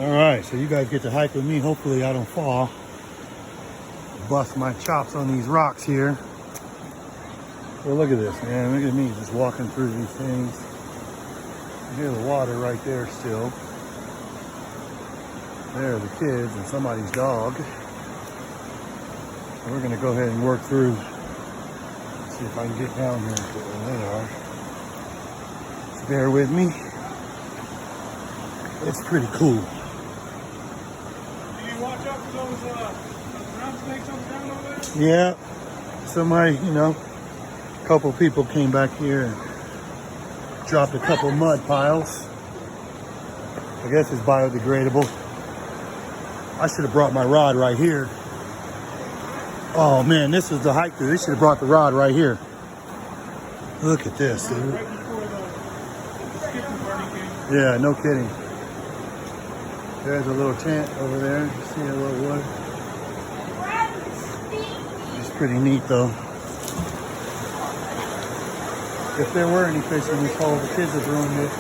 All right, so you guys get to hike with me. Hopefully I don't fall. Bust my chops on these rocks here. Well, look at this, man. Look at me just walking through these things. You hear the water right there still. There are the kids and somebody's dog. So we're gonna go ahead and work through. See if I can get down here. There they are. Just bear with me. It's pretty cool. Do you watch out for those ground snakes on the ground over there? Yeah. Somebody, a couple people came back here and dropped a couple mud piles. I guess it's biodegradable. I should have brought my rod right here. Oh man, this is the hike through. They should have brought the rod right here. Look at this, dude. Right before the skipping party came. Yeah, no kidding. There's a little tent over there. You see a little wood. It's pretty neat though. If there were any fish in this hole, the kids have ruined it.